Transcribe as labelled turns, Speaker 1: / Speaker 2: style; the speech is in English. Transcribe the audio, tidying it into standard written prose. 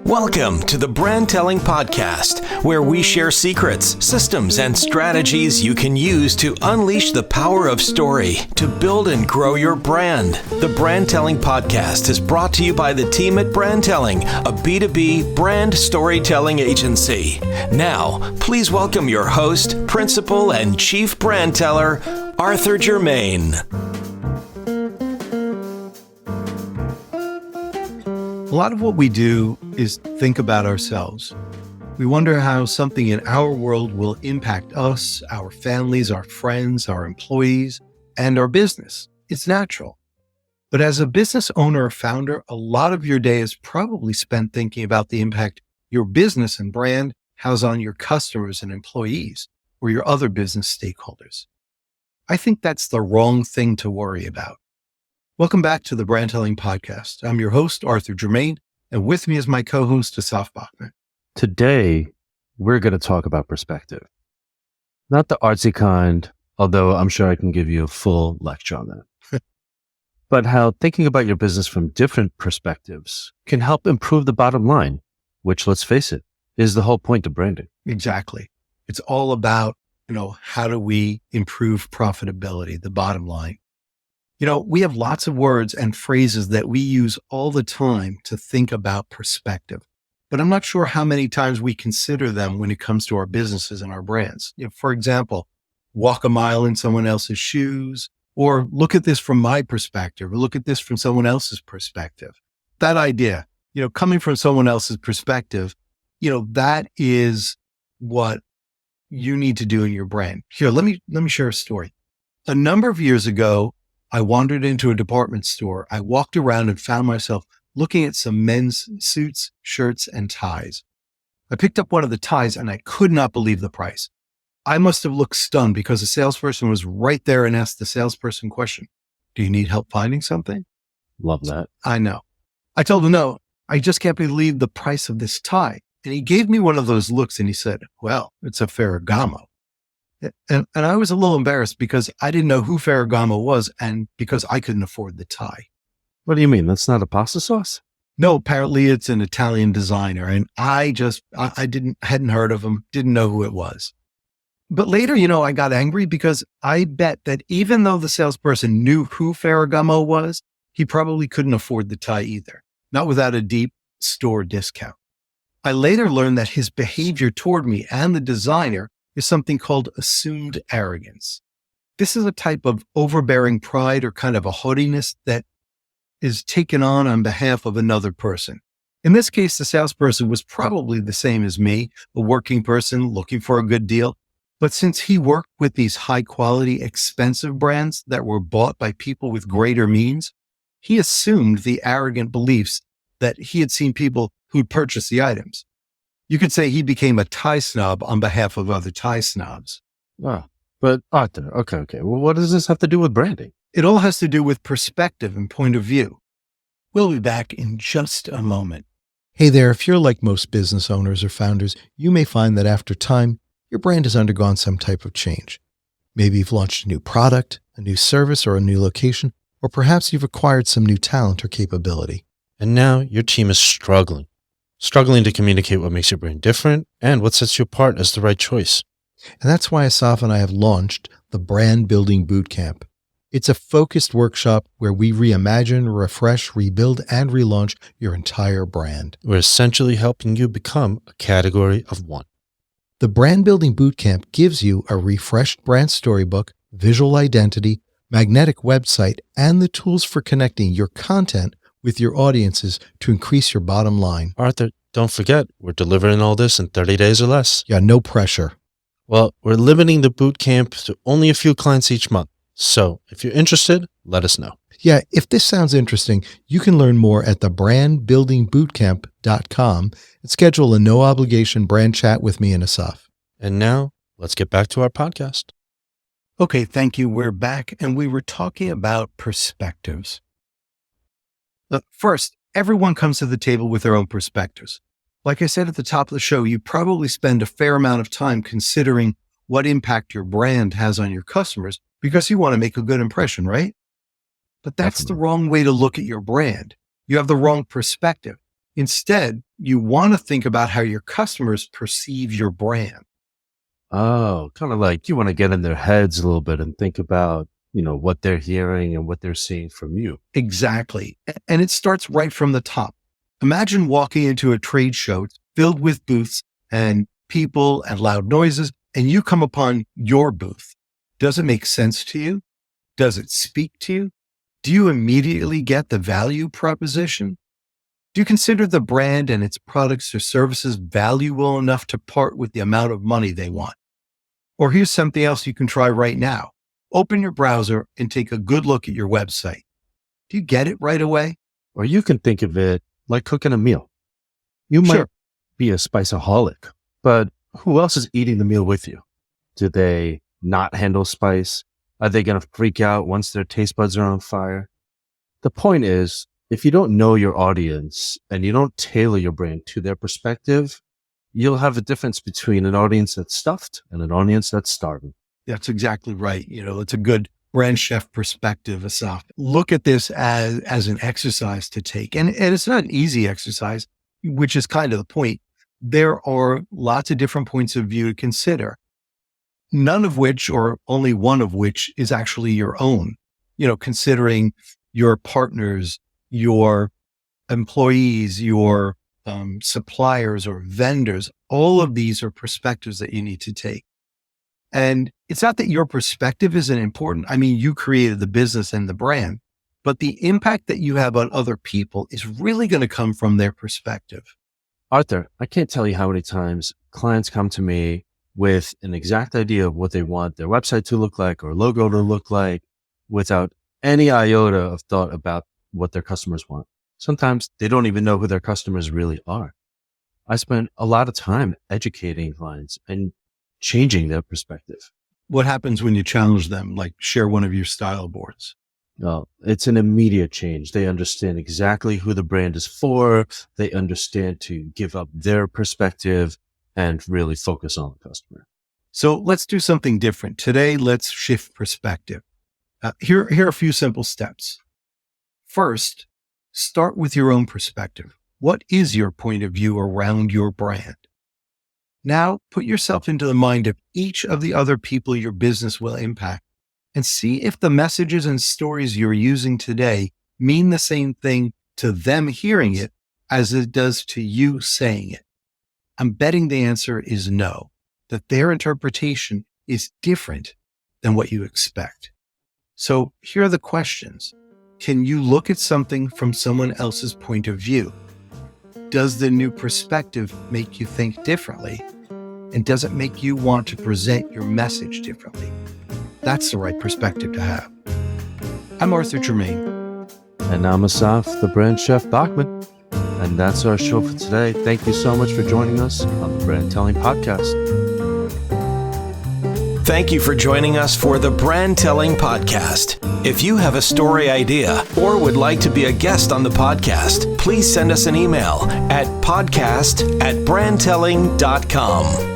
Speaker 1: Welcome to the Brand Telling Podcast, where we share secrets, systems, and strategies you can use to unleash the power of story to build and grow your brand. The Brand Telling Podcast is brought to you by the team at Brand Telling, a B2B brand storytelling agency. Now, please welcome your host, principal, and chief brand teller, Arthur Germain.
Speaker 2: A lot of what we do is think about ourselves. We wonder how something in our world will impact us, our families, our friends, our employees, and our business. It's natural. But as a business owner or founder, a lot of your day is probably spent thinking about the impact your business and brand has on your customers and employees or your other business stakeholders. I think that's the wrong thing to worry about. Welcome back to the Brand Telling Podcast. I'm your host, Arthur Germain, and with me is my co-host, Asaf Bachman.
Speaker 3: Today, we're going to talk about perspective. Not the artsy kind, although I'm sure I can give you a full lecture on that. But how thinking about your business from different perspectives can help improve the bottom line, which, let's face it, is the whole point of branding.
Speaker 2: Exactly. It's all about, how do we improve profitability, the bottom line. We have lots of words and phrases that we use all the time to think about perspective, but I'm not sure how many times we consider them when it comes to our businesses and our brands. For example, walk a mile in someone else's shoes, or look at this from my perspective, or look at this from someone else's perspective. That idea, coming from someone else's perspective, that is what you need to do in your brand. Here, let me share a story. A number of years ago, I wandered into a department store. I walked around and found myself looking at some men's suits, shirts, and ties. I picked up one of the ties and I could not believe the price. I must have looked stunned because the salesperson was right there and asked the salesperson question, "Do you need help finding something?"
Speaker 3: Love that.
Speaker 2: I know. I told him, "No, I just can't believe the price of this tie." And he gave me one of those looks and he said, "Well, it's a Ferragamo." And I was a little embarrassed because I didn't know who Ferragamo was and because I couldn't afford the tie.
Speaker 3: What do you mean? That's not a pasta sauce?
Speaker 2: No, apparently it's an Italian designer. And I hadn't heard of him, didn't know who it was. But later, I got angry because I bet that even though the salesperson knew who Ferragamo was, he probably couldn't afford the tie either, not without a deep store discount. I later learned that his behavior toward me and the designer is something called assumed arrogance. This is a type of overbearing pride or kind of a haughtiness that is taken on behalf of another person. In this case, the salesperson was probably the same as me, a working person looking for a good deal. But since he worked with these high quality, expensive brands that were bought by people with greater means, he assumed the arrogant beliefs that he had seen people who'd purchased the items. You could say he became a tie snob on behalf of other tie snobs.
Speaker 3: Wow. But Arthur, okay. Well, what does this have to do with branding?
Speaker 2: It all has to do with perspective and point of view. We'll be back in just a moment. Hey there, if you're like most business owners or founders, you may find that after time, your brand has undergone some type of change. Maybe you've launched a new product, a new service, or a new location, or perhaps you've acquired some new talent or capability.
Speaker 3: And now your team is struggling to communicate what makes your brand different and what sets you apart as the right choice.
Speaker 2: And that's why Asaf and I have launched the Brand Building Bootcamp. It's a focused workshop where we reimagine, refresh, rebuild, and relaunch your entire brand.
Speaker 3: We're essentially helping you become a category of one.
Speaker 2: The Brand Building Bootcamp gives you a refreshed brand storybook, visual identity, magnetic website, and the tools for connecting your content with your audiences to increase your bottom line.
Speaker 3: Arthur, don't forget, we're delivering all this in 30 days or less.
Speaker 2: Yeah, no pressure.
Speaker 3: Well, we're limiting the bootcamp to only a few clients each month. So if you're interested, let us know.
Speaker 2: Yeah, if this sounds interesting, you can learn more at thebrandbuildingbootcamp.com and schedule a no-obligation brand chat with me and Asaf.
Speaker 3: And now, let's get back to our podcast.
Speaker 2: Okay, thank you. We're back, and we were talking about perspectives. First, everyone comes to the table with their own perspectives. Like I said at the top of the show, you probably spend a fair amount of time considering what impact your brand has on your customers because you want to make a good impression, right? But that's the wrong way to look at your brand. You have the wrong perspective. Instead, you want to think about how your customers perceive your brand.
Speaker 3: Oh, kind of like you want to get in their heads a little bit and think about, what they're hearing and what they're seeing from you.
Speaker 2: Exactly. And it starts right from the top. Imagine walking into a trade show filled with booths and people and loud noises, and you come upon your booth. Does it make sense to you? Does it speak to you? Do you immediately get the value proposition? Do you consider the brand and its products or services valuable enough to part with the amount of money they want? Or here's something else you can try right now. Open your browser and take a good look at your website. Do you get it right away?
Speaker 3: Or you can think of it like cooking a meal. You might be a spiceaholic, but who else is eating the meal with you? Do they not handle spice? Are they going to freak out once their taste buds are on fire? The point is, if you don't know your audience and you don't tailor your brand to their perspective, you'll have a difference between an audience that's stuffed and an audience that's starving.
Speaker 2: That's exactly right. It's a good brand chef perspective, Asaf. Look at this as an exercise to take. And it's not an easy exercise, which is kind of the point. There are lots of different points of view to consider, none of which, or only one of which, is actually your own. Considering your partners, your employees, your suppliers or vendors, all of these are perspectives that you need to take. And it's not that your perspective isn't important. I mean, you created the business and the brand, but the impact that you have on other people is really going to come from their perspective.
Speaker 3: Arthur, I can't tell you how many times clients come to me with an exact idea of what they want their website to look like or logo to look like without any iota of thought about what their customers want. Sometimes they don't even know who their customers really are. I spend a lot of time educating clients and changing their perspective.
Speaker 2: What happens when you challenge them, like share one of your style boards?
Speaker 3: Well, it's an immediate change. They understand exactly who the brand is for. They understand to give up their perspective and really focus on the customer.
Speaker 2: So let's do something different. Today, let's shift perspective. Here are a few simple steps. First, start with your own perspective. What is your point of view around your brand? Now, put yourself into the mind of each of the other people your business will impact and see if the messages and stories you're using today mean the same thing to them hearing it as it does to you saying it. I'm betting the answer is no, that their interpretation is different than what you expect. So here are the questions. Can you look at something from someone else's point of view? Does the new perspective make you think differently? And does it make you want to present your message differently? That's the right perspective to have. I'm Arthur Germain.
Speaker 3: And I'm Asaf, the brand chef Bachman. And that's our show for today. Thank you so much for joining us on the Brand Telling Podcast.
Speaker 1: Thank you for joining us for the Brand Telling Podcast. If you have a story idea or would like to be a guest on the podcast, please send us an email at podcast@brandtelling.com.